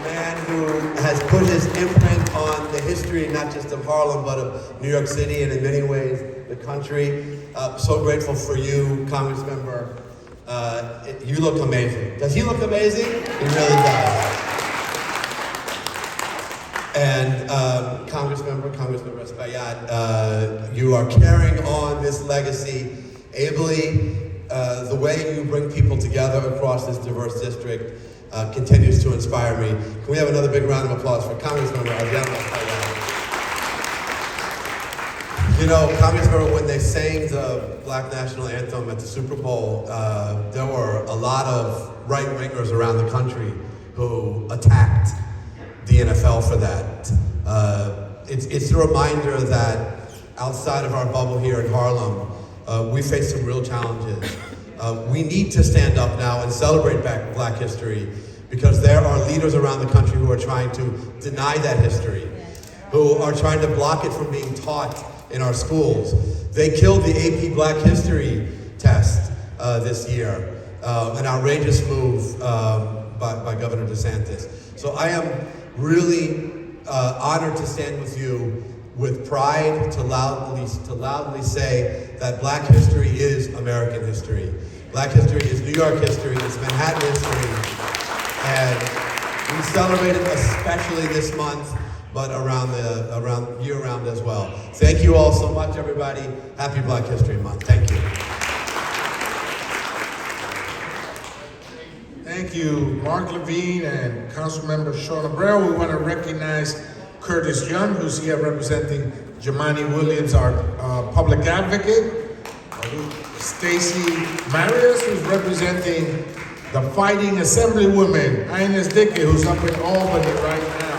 man who has put his imprint on the history, not just of Harlem, but of New York City, and in many ways, the country. So grateful for you, Congress Member. You look amazing. Does he look amazing? He really does. And Congressman Espaillat, you are carrying on this legacy ably. The way you bring people together across this diverse district continues to inspire me. Can we have another big round of applause for Congressman Adriano Espaillat? You know, Congressman, when they sang the Black National Anthem at the Super Bowl, there were a lot of right-wingers around the country who attacked the NFL for that. It's a reminder that outside of our bubble here in Harlem, we face some real challenges. We need to stand up now and celebrate Black history, because there are leaders around the country who are trying to deny that history, who are trying to block it from being taught in our schools. They killed the AP Black History test this year, an outrageous move by Governor DeSantis. So I am really honored to stand with you with pride to loudly say that Black history is American history. Black history is New York history, it's Manhattan history, and we celebrate it especially this month, but around year-round as well. Thank you all so much, everybody. Happy Black History Month. Thank you. Thank you, Mark Levine and Councilmember Sean Abreu. We want to recognize Curtis Young, who's here representing Jemani Williams, our public advocate. Stacy Marius, who's representing the Fighting Assemblywoman. Ines Dickey, who's up in Albany right now.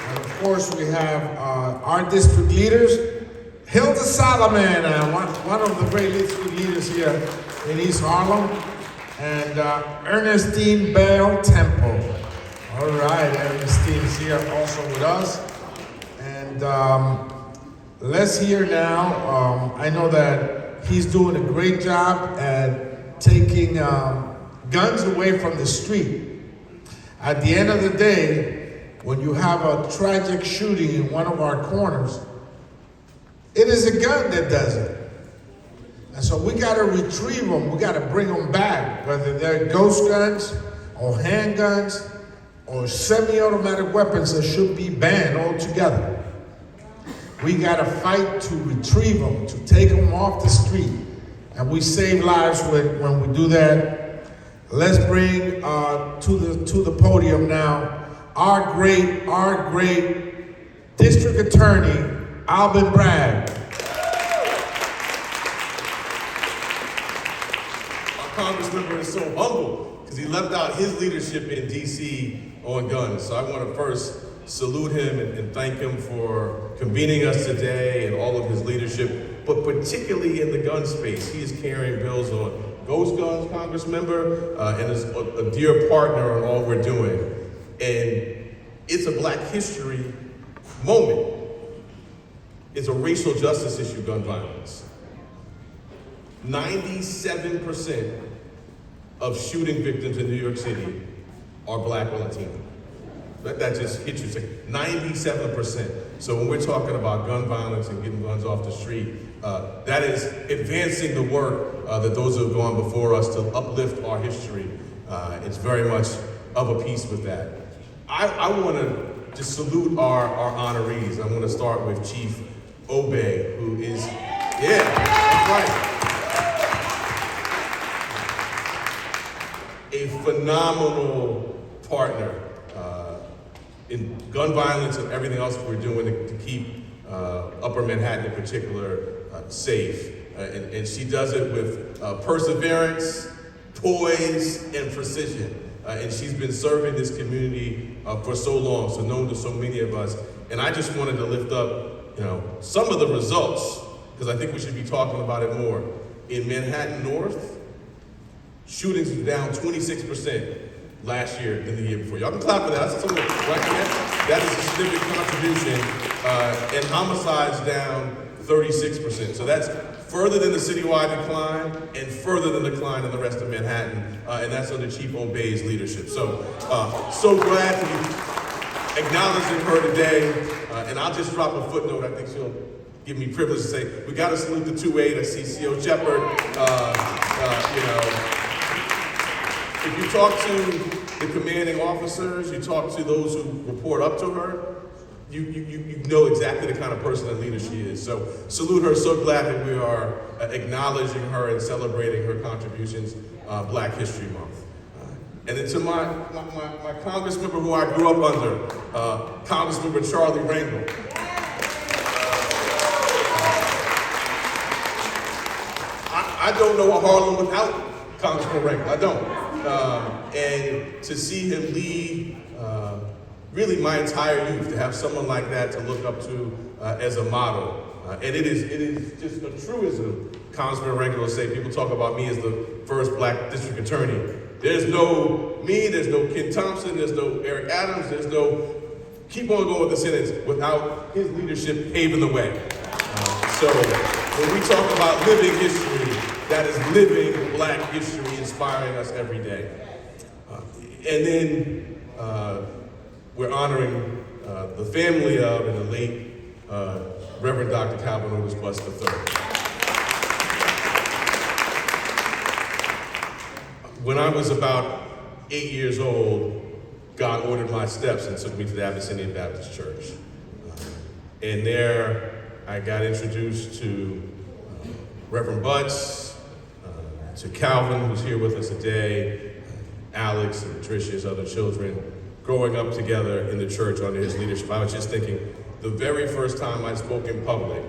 And of course, we have our district leaders. Hilda Solomon, one of the great district leaders here in East Harlem. And Ernestine Bell Temple. All right, Ernestine's here also with us. And let's hear now, I know that he's doing a great job at taking guns away from the street. At the end of the day, when you have a tragic shooting in one of our corners, it is a gun that does it. And so we gotta retrieve them, we gotta bring them back, whether they're ghost guns or handguns or semi-automatic weapons that should be banned altogether. We gotta fight to retrieve them, to take them off the street. And we save lives when we do that. Let's bring to the podium now our great district attorney, Alvin Bragg. Congressman is so humble because he left out his leadership in DC on guns. So I want to first salute him and thank him for convening us today and all of his leadership, but particularly in the gun space. He is carrying bills on ghost guns, Congress Member, and is a dear partner on all we're doing. And it's a Black history moment. It's a racial justice issue, gun violence. 97% of shooting victims in New York City are Black or Latino. That just hits you, 97%. So when we're talking about gun violence and getting guns off the street, that is advancing the work that those who have gone before us to uplift our history. It's very much of a piece with that. I want to just salute our honorees. I want to start with Chief Obe, who is, that's right. A phenomenal partner in gun violence and everything else we're doing to keep Upper Manhattan in particular safe. And she does it with perseverance, poise, and precision. And she's been serving this community for so long, so known to so many of us. And I just wanted to lift up, some of the results, because I think we should be talking about it more. In Manhattan North, shootings were down 26% last year than the year before. Y'all can clap for that. That's something right there. That is a significant contribution. And homicides down 36%. So that's further than the citywide decline and further than the decline in the rest of Manhattan, and that's under Chief Obe's leadership. So, so glad to be acknowledging her today, and I'll just drop a footnote. I think she'll give me privilege to say, we got to salute the 2-8. I see C.O. Shepard. If you talk to the commanding officers, you talk to those who report up to her, you know exactly the kind of person and leader she is. So salute her. So glad that we are acknowledging her and celebrating her contributions Black History Month. And then to my Congress member who I grew up under, Congressman Charlie Rangel. I don't know a Harlem without Congressman Rangel. I don't. And to see him lead really my entire youth, to have someone like that to look up to as a model. And it is just a truism. Congressman Rangel will say, people talk about me as the first Black district attorney. There's no me, there's no Ken Thompson, there's no Eric Adams, there's no, keep on going with the sentence, without his leadership paving the way. So when we talk about living history, that is living Black history inspiring us every day. And then we're honoring the family of and the late Reverend Dr. Calvin Butt III. When I was about 8 years old, God ordered my steps and took me to the Abyssinia Baptist Church. And there I got introduced to Reverend Butt, to Calvin, who's here with us today, Alex and Patricia's other children, growing up together in the church under his leadership. I was just thinking, the very first time I spoke in public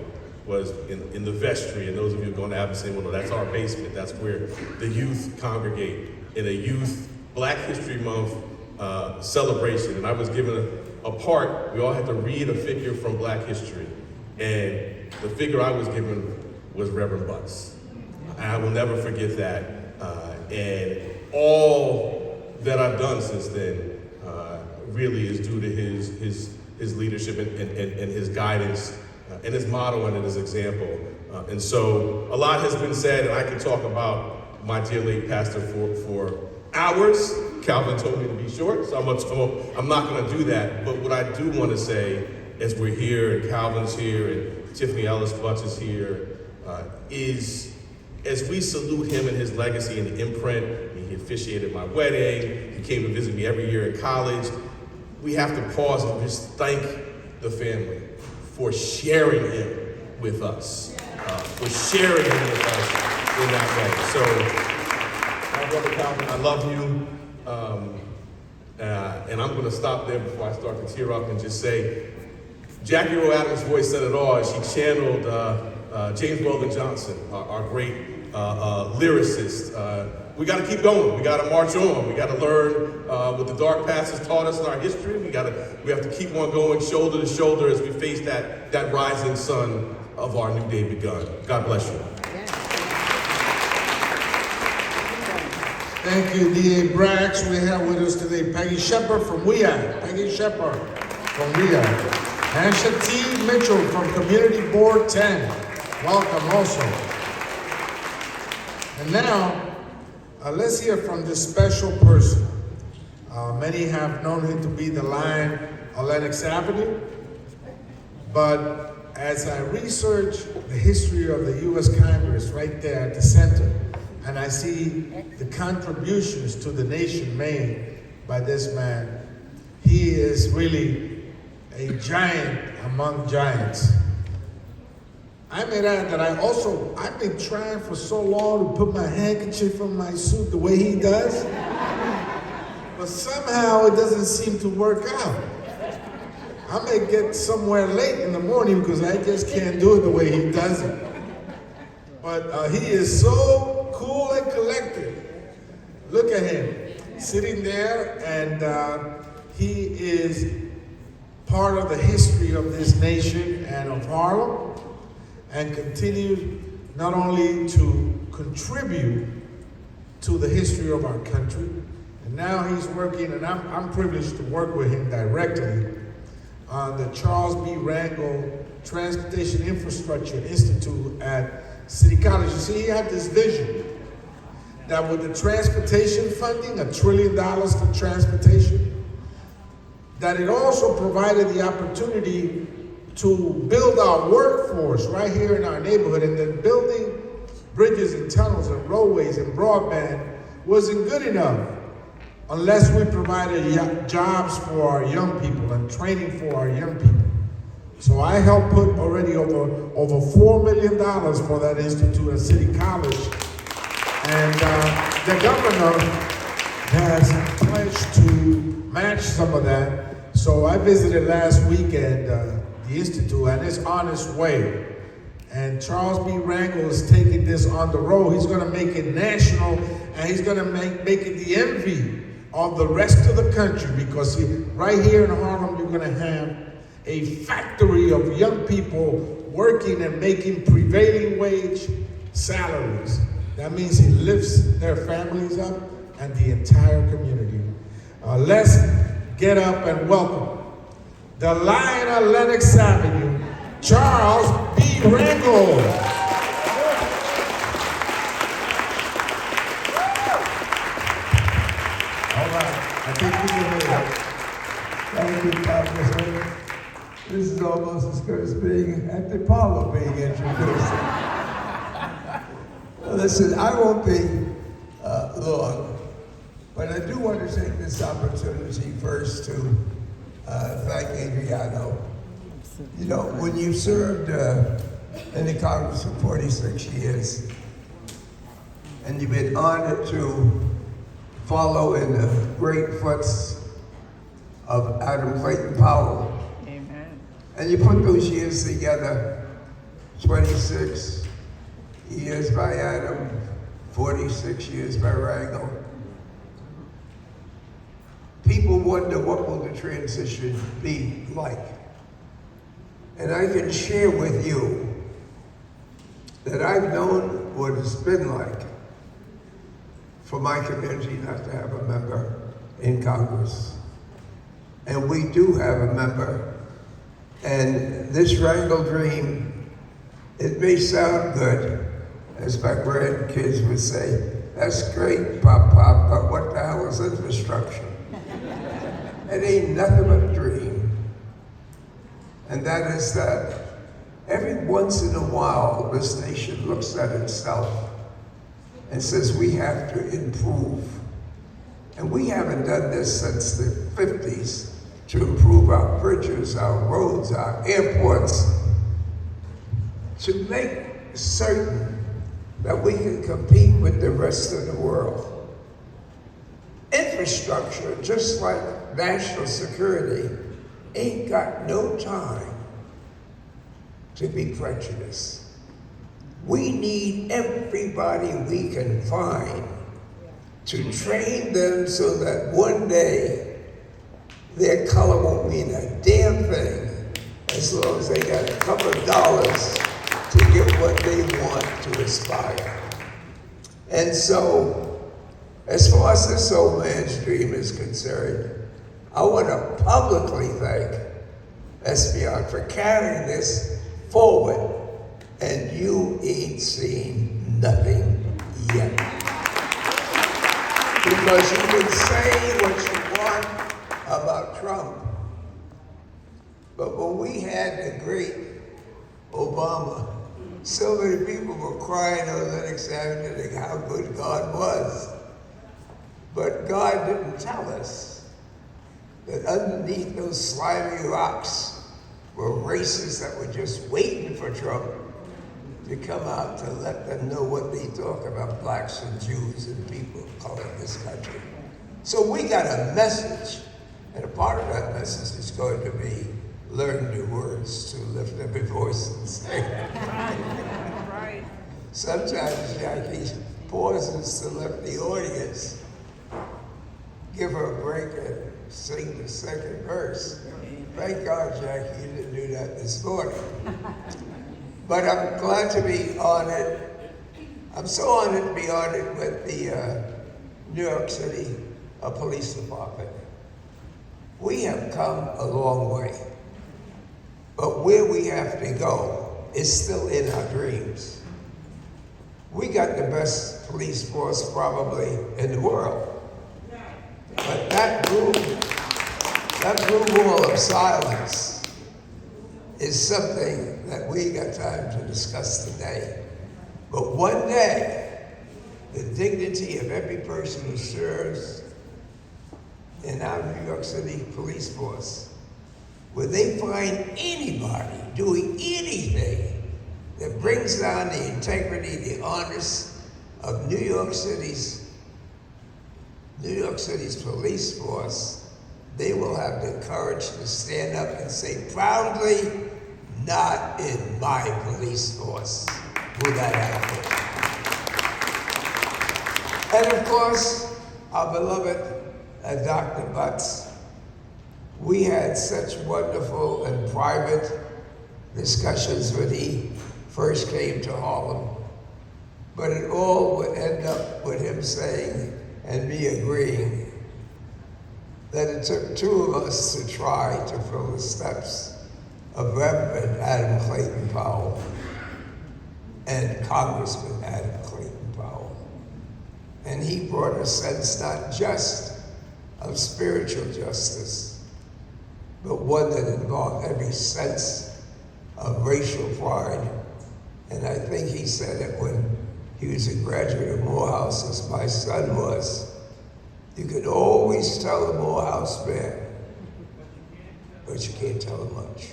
was in the vestry, and those of you who go to Abyssinia will know that's our basement. That's where the youth congregate in a youth Black History Month celebration. And I was given a part, we all had to read a figure from Black history. And the figure I was given was Reverend Butt. I will never forget that. And all that I've done since then really is due to his leadership and his guidance and his model and his example. And so a lot has been said, and I could talk about my dear late pastor for hours. Calvin told me to be short, so I'm not going to do that. But what I do want to say, as we're here, and Calvin's here, and Tiffany Ellis Butts is here, is as we salute him and his legacy and the imprint. He officiated my wedding. He came to visit me every year in college. We have to pause and just thank the family for sharing him with us, for sharing him with us in that way. So, my brother Calvin, I love you. And I'm going to stop there before I start to tear up and just say, Jackie Rowe Adams' voice said it all. She channeled James Weldon Johnson, our great lyricist. We got to keep going. We got to march on. We got to learn what the dark past has taught us in our history. We have to keep on going shoulder to shoulder as we face that rising sun of our new day begun. God bless you. Thank you, D.A. Bragg. We have with us today Peggy Shepard from WEA. Peggy Shepard from WEA. And Shati Mitchell from Community Board 10. Welcome also. And now, let's hear from this special person. Many have known him to be the Lion on Lenox Avenue, but as I research the history of the U.S. Congress right there at the center, and I see the contributions to the nation made by this man, he is really a giant among giants. I may add that I've been trying for so long to put my handkerchief on my suit the way he does, but somehow it doesn't seem to work out. I may get somewhere late in the morning because I just can't do it the way he does it. But he is so cool and collected. Look at him, sitting there, and he is part of the history of this nation and of Harlem, and continues not only to contribute to the history of our country, and now he's working, and I'm privileged to work with him directly on the Charles B. Rangel Transportation Infrastructure Institute at City College. You see, he had this vision that with the transportation funding, $1 trillion for transportation, that it also provided the opportunity to build our workforce right here in our neighborhood, and then building bridges and tunnels and roadways and broadband wasn't good enough unless we provided jobs for our young people and training for our young people. So I helped put already over $4 million for that institute at City College. And the governor has pledged to match some of that. So I visited last weekend the institute, and it's on its way. And Charles B. Rangel is taking this on the road. He's going to make it national, and he's going to make it the envy of the rest of the country, because right here in Harlem, you're going to have a factory of young people working and making prevailing wage salaries. That means he lifts their families up and the entire community. Let's get up and welcome the Lion of Lenox Avenue, Charles B. Rangel. All right, I think we can hear it. Thank you, Congressman. This is almost as good as being at the Apollo being introduced. Listen, I won't be long, but I do want to take this opportunity first to thank Adriano. You know, when you served in the Congress for 46 years, and you've been honored to follow in the great footsteps of Adam Clayton Powell, and you put those years together, 26 years by Adam, 46 years by Rangel. People wonder what will the transition be like. And I can share with you that I've known what it's been like for my community not to have a member in Congress. And we do have a member. And this Rangel dream, it may sound good, as my grandkids would say, that's great, Pop, but what the hell is infrastructure? It ain't nothing but a dream. And that is that every once in a while, this nation looks at itself and says we have to improve. And we haven't done this since the 50s. To improve our bridges, our roads, our airports, to make certain that we can compete with the rest of the world. Infrastructure, just like national security, ain't got no time to be prejudiced. We need everybody we can find to train them so that one day their color won't mean a damn thing as long as they got a couple of dollars to get what they want to aspire. And so, as far as this old man's dream is concerned, I want to publicly thank Espaillat for carrying this forward, and you ain't seen nothing yet. Because you can say what you want about Trump, but when we had the great Obama, so many people were crying on Lenox Avenue how good God was. But God didn't tell us that underneath those slimy rocks were races that were just waiting for Trump to come out to let them know what they talk about blacks and Jews and people of color in this country. So we got a message. And a part of that message is going to be learn new words to lift up your voice and say. Right. Sometimes Jackie pauses to let the audience give her a break and sing the second verse. Thank God, Jackie, you didn't do that this morning. But I'm glad to be honored. I'm so honored to be honored with the New York City Police Department. We have come a long way. But where we have to go is still in our dreams. We got the best police force probably in the world. But that blue wall of silence is something that we got time to discuss today. But one day, the dignity of every person who serves in our New York City police force, where they find anybody doing anything that brings down the integrity, the honors of New York City's police force, they will have the courage to stand up and say proudly, not in my police force will that happen. And of course, our beloved Dr. Butts, we had such wonderful and private discussions when he first came to Harlem, but it all would end up with him saying and me agreeing that it took two of us to try to fill the steps of Reverend Adam Clayton Powell and Congressman Adam Clayton Powell. And he brought a sense not just of spiritual justice, but one that involved every sense of racial pride. And I think he said it when he was a graduate of Morehouse, as my son was. You could always tell the Morehouse man, but you can't tell him much.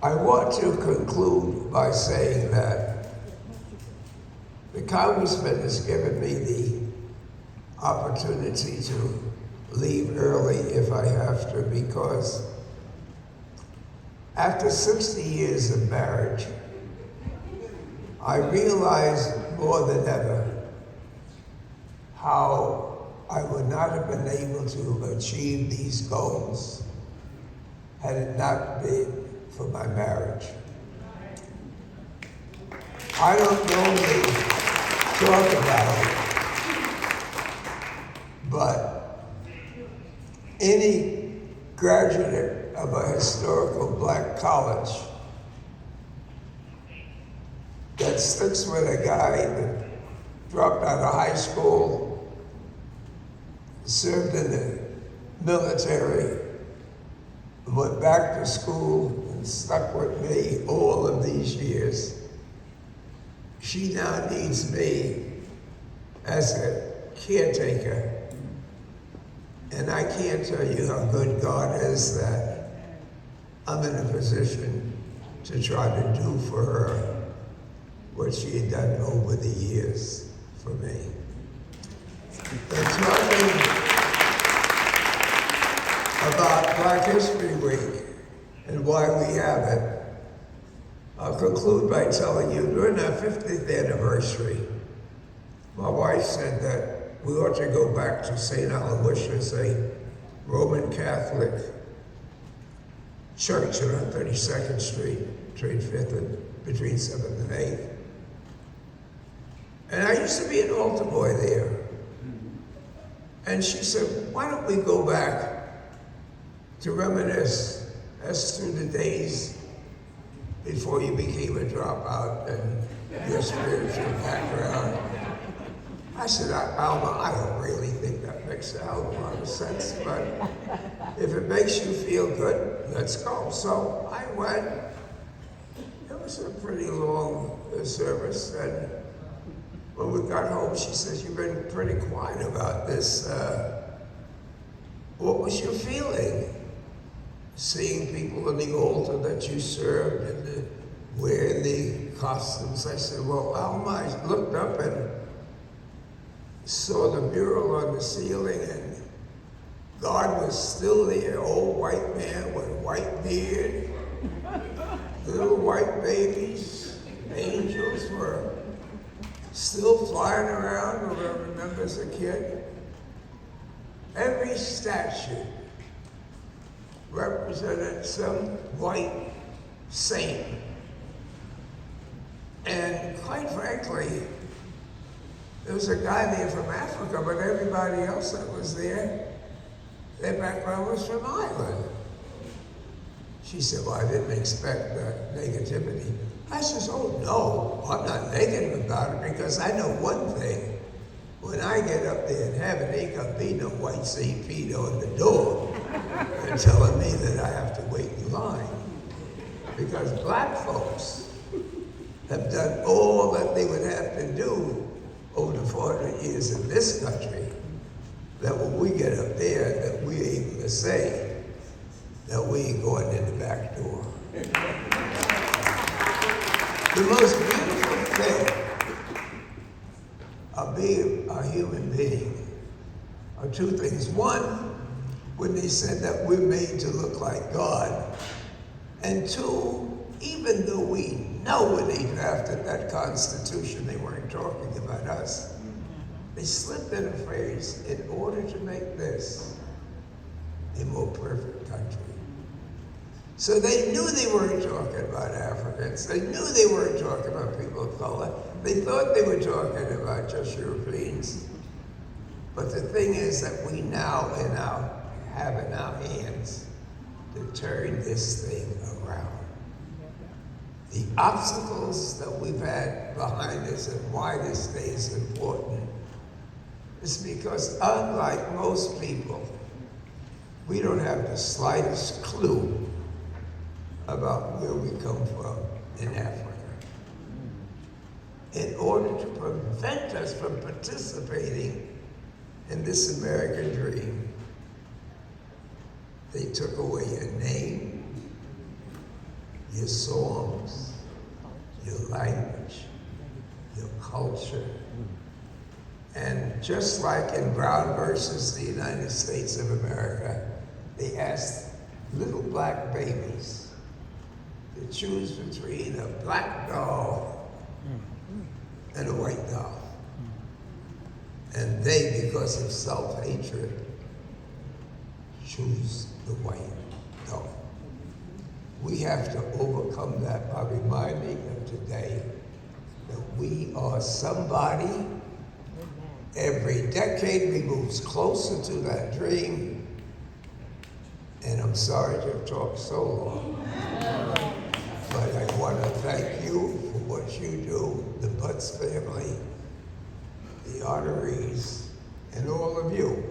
I want to conclude by saying that the Congressman has given me the opportunity to leave early if I have to, because after 60 years of marriage, I realized more than ever how I would not have been able to achieve these goals had it not been for my marriage. I don't normally talk about it, but any graduate of a historical black college that sticks with a guy that dropped out of high school, served in the military, went back to school and stuck with me all of these years, she now needs me as a caretaker. And I can't tell you how good God is that I'm in a position to try to do for her what she had done over the years for me. And talking about Black History Week and why we have it, I'll conclude by telling you, during our 50th anniversary, my wife said that we ought to go back to St. Aloysius, a Roman Catholic church on 32nd Street, between 5th and between 7th and 8th. And I used to be an altar boy there. And she said, why don't we go back to reminisce as to the days before you became a dropout and your spiritual background. I said, Alma, I don't really think that makes a hell of a lot of sense, but if it makes you feel good, let's go. So I went. It was a pretty long service, and when we got home, she says, you've been pretty quiet about this. What was your feeling? Seeing people in the altar that you served and wearing the costumes. I said, well, Alma, I looked up and saw the mural on the ceiling, and God was still there, old white man with white beard, little white babies, angels were still flying around, who I remember as a kid. Every statue represented some white saint. And quite frankly, there was a guy there from Africa, but everybody else that was there, their background was from Ireland. She said, well, I didn't expect negativity. I says, oh no, I'm not negative about it because I know one thing. When I get up there in heaven, ain't gonna be no white St. Peter on the door. They're telling me that I have to wait in line. Because black folks have done all that they would have to do over the 400 years in this country, that when we get up there, that we're able to say that we ain't going in the back door. The most beautiful thing of being a human being are two things. One, when they said that we're made to look like God. And two, even though we know when they drafted that Constitution, they weren't talking about us, they slipped in a phrase, in order to make this a more perfect country. So they knew they weren't talking about Africans. They knew they weren't talking about people of color. They thought they were talking about just Europeans. But the thing is that we now have in our hands to turn this thing around. The obstacles that we've had behind us and why this day is important is because unlike most people, we don't have the slightest clue about where we come from in Africa. In order to prevent us from participating in this American dream, they took away your name, your songs, your language, your culture. And just like in Brown versus the United States of America, they asked little black babies to choose between a black doll and a white doll. And they, because of self-hatred, choose the white doll. We have to overcome that by reminding them today that we are somebody. Every decade we move closer to that dream. And I'm sorry to have talked so long. But I want to thank you for what you do, the Butts family, the honorees, and all of you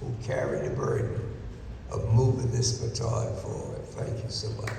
who carry the burden of moving this baton forward. Thank you so much.